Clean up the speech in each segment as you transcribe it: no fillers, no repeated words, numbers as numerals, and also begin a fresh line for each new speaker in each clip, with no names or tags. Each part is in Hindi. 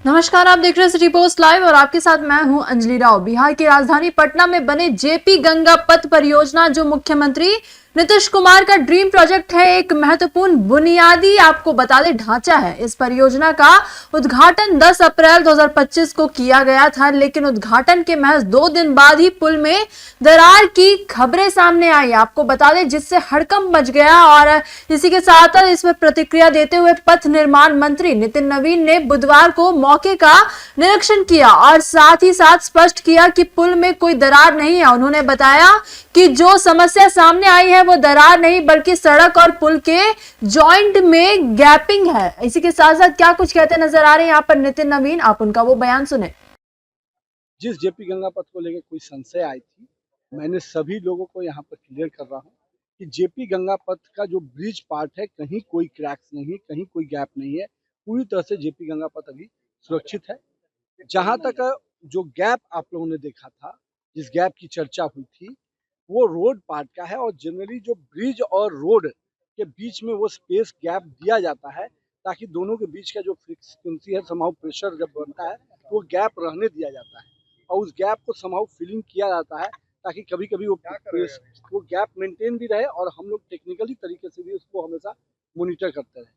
नमस्कार, आप देख रहे हैं सिटी पोस्ट लाइव और आपके साथ मैं हूं अंजलि राव। बिहार की राजधानी पटना में बने जेपी गंगा पथ परियोजना जो मुख्यमंत्री नीतीश कुमार का ड्रीम प्रोजेक्ट है, एक महत्वपूर्ण बुनियादी आपको बता दें ढांचा है। इस परियोजना का उद्घाटन 10 अप्रैल 2025 को किया गया था, लेकिन उद्घाटन के महज 2 दिन बाद ही पुल में दरार की खबरें सामने आई, आपको बता दें, जिससे हड़कंप मच गया। और इसी के साथ इसमें प्रतिक्रिया देते हुए पथ निर्माण मंत्री नितिन नवीन ने बुधवार को मौके का निरीक्षण किया और साथ ही साथ स्पष्ट किया कि पुल में कोई दरार नहीं है। उन्होंने बताया कि जो समस्या सामने आई है वो दरार नहीं बल्कि सड़क और पुल के जॉइंट में गैपिंग है। इसी के साथ साथ क्या कुछ कहते नजर आ रहे हैं यहाँ पर नितिन नवीन, आप उनका वो बयान सुने।
जिस जेपी गंगा पथ को लेकर कोई संशय आई थी, मैंने सभी लोगों को यहाँ पर क्लियर कर रहा हूँ कि जेपी गंगा पथ का जो ब्रिज पार्ट है, कहीं कोई क्रैक्स नहीं, कहीं कोई गैप नहीं है। पूरी तरह से जेपी गंगा पथ अभी सुरक्षित है। जहाँ तक जो गैप आप लोगों ने देखा था, जिस गैप की चर्चा हुई थी, वो रोड पार्ट का है। और जनरली जो ब्रिज और रोड के बीच में वो स्पेस गैप दिया जाता है ताकि दोनों के बीच का जो फ्रिक्वेंसी है, समहाउ प्रेशर जब बनता है तो वो गैप रहने दिया जाता है और उस गैप को समहाउ फिलिंग किया जाता है ताकि कभी कभी वो गैप मेंटेन भी रहे और हम लोग टेक्निकली तरीके से भी उसको हमेशा मॉनिटर करते रहे।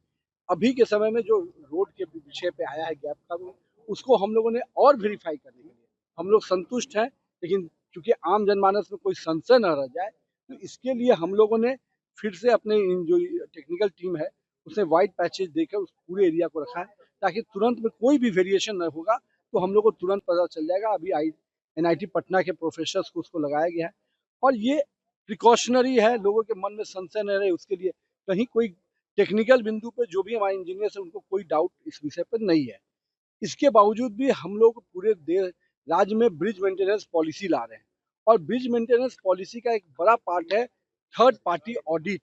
अभी के समय में जो रोड के विषय पे आया है गैप का, उसको हम लोगों ने और वेरीफाई करने के लिए हम लोग संतुष्ट हैं, लेकिन क्योंकि आम जनमानस में कोई संशय न रह जाए तो इसके लिए हम लोगों ने फिर से अपने जो टेक्निकल टीम है उसने वाइट पैचेज देकर उस पूरे एरिया को रखा है ताकि तुरंत में कोई भी वेरिएशन न होगा तो हम लोग को तुरंत पता चल जाएगा। अभी एनआईटी पटना के प्रोफेसर्स को उसको लगाया गया है और ये प्रिकॉशनरी है, लोगों के मन में संशय न रहे उसके लिए। कहीं कोई टेक्निकल बिंदु पे जो भी हमारे इंजीनियर्स है उनको कोई डाउट इस विषय पर नहीं है। इसके बावजूद भी हम लोग पूरे राज्य में ब्रिज मेंटेनेंस पॉलिसी ला रहे हैं और ब्रिज मेंटेनेंस पॉलिसी का एक बड़ा पार्ट है थर्ड पार्टी ऑडिट।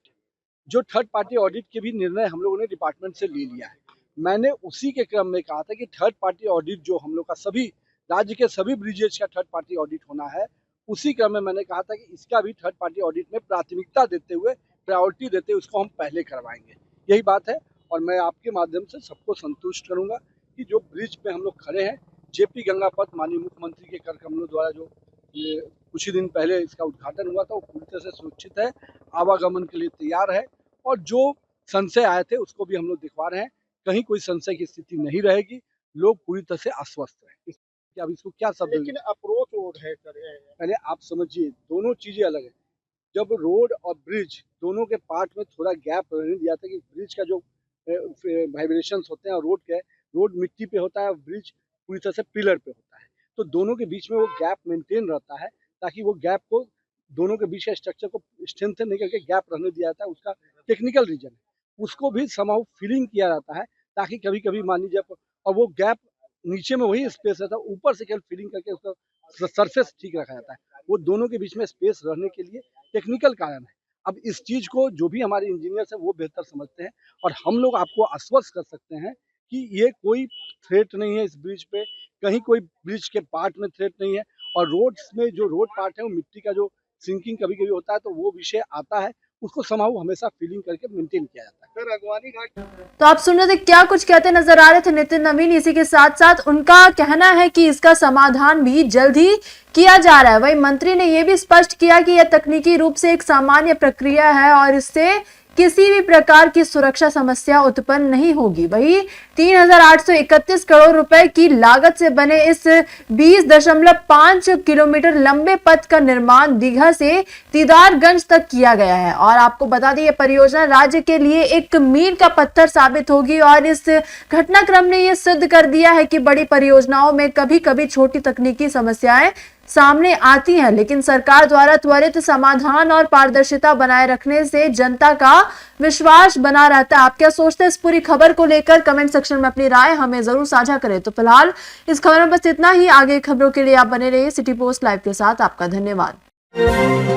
जो थर्ड पार्टी ऑडिट के भी निर्णय हम लोगों ने डिपार्टमेंट से ले लिया है। मैंने उसी के क्रम में कहा था कि थर्ड पार्टी ऑडिट जो हम लोग का सभी राज्य के सभी ब्रिजेज का थर्ड पार्टी ऑडिट होना है, उसी क्रम में मैंने कहा था कि इसका भी थर्ड पार्टी ऑडिट में प्राथमिकता देते हुए, प्रायोरिटी देते हुए उसको हम पहले करवाएंगे। यही बात है और मैं आपके माध्यम से सबको संतुष्ट करूंगा कि जो ब्रिज पे हम लोग खड़े हैं, जेपी गंगा पथ माननीय मुख्यमंत्री के कर कमलों द्वारा जो कुछ ही दिन पहले इसका उद्घाटन हुआ था, वो पूरी तरह से सुरक्षित है, आवागमन के लिए तैयार है और जो संशय आए थे उसको भी हम लोग दिखवा रहे हैं। कहीं कोई संशय की स्थिति नहीं रहेगी, लोग पूरी तरह से आश्वस्त हैं। अब इसको क्या शब्द,
लेकिन अप्रोच रोड है
पहले आप समझिए, दोनों चीजें अलग है। जब रोड और ब्रिज दोनों के पार्ट में थोड़ा गैप रहने दिया था कि ब्रिज का जो वाइब्रेशंस होते हैं और रोड मिट्टी पे होता है, ब्रिज पूरी तरह से पिलर पे होता है, तो दोनों के बीच में वो गैप मेंटेन रहता है ताकि वो गैप को, दोनों के बीच का स्ट्रक्चर को स्ट्रेंथन नहीं करके गैप रहने दिया जाता है। उसका टेक्निकल रीजन है, उसको भी समाउ फिलिंग किया जाता है ताकि कभी कभी मान लीजिए, और वो गैप नीचे में वही स्पेस रहता है, ऊपर से केवल फिलिंग करके उसका सरफेस ठीक रखा जाता है। वो दोनों के बीच में स्पेस रहने के लिए टेक्निकल कारण है। अब इस चीज को जो भी हमारे इंजीनियर्स हैं वो बेहतर समझते हैं और हम लोग आपको आश्वस्त कर सकते हैं कि ये कोई थ्रेट नहीं है इस ब्रिज पे, कहीं कोई ब्रिज के पार्ट में थ्रेट नहीं है। और रोड्स में जो रोड पार्ट है वो मिट्टी का जो सिंकिंग कभी कभी होता है तो वो विषय आता है, उसको समाउ हमेशा फिलिंग करके मेंटेन किया जाता है।
सर, अगवानी घाट
तो आप सुन रहे थे क्या कुछ कहते नजर आ रहे थे नितिन नवीन। इसी के साथ साथ उनका कहना है कि इसका समाधान भी जल्द ही किया जा रहा है। वही मंत्री ने यह भी स्पष्ट किया कि यह तकनीकी रूप से एक सामान्य प्रक्रिया है और इससे किसी भी प्रकार की सुरक्षा समस्या उत्पन्न नहीं होगी। वही 3,831 करोड़ रुपए की लागत से बने इस 20.5 किलोमीटर लंबे पथ का निर्माण दीघा से दीदारगंज तक किया गया है। और आपको बता दें, यह परियोजना राज्य के लिए एक मील का पत्थर साबित होगी और इस घटनाक्रम ने यह सिद्ध कर दिया है कि बड़ी परियोजनाओं में कभी कभी छोटी तकनीकी समस्याएं सामने आती हैं, लेकिन सरकार द्वारा त्वरित समाधान और पारदर्शिता बनाए रखने से जनता का विश्वास बना रहता है। आप क्या सोचते हैं इस पूरी खबर को लेकर? कमेंट सेक्शन में अपनी राय हमें जरूर साझा करें। तो फिलहाल इस खबर में बस इतना ही। आगे खबरों के लिए आप बने रहिए सिटी पोस्ट लाइव के साथ। आपका धन्यवाद।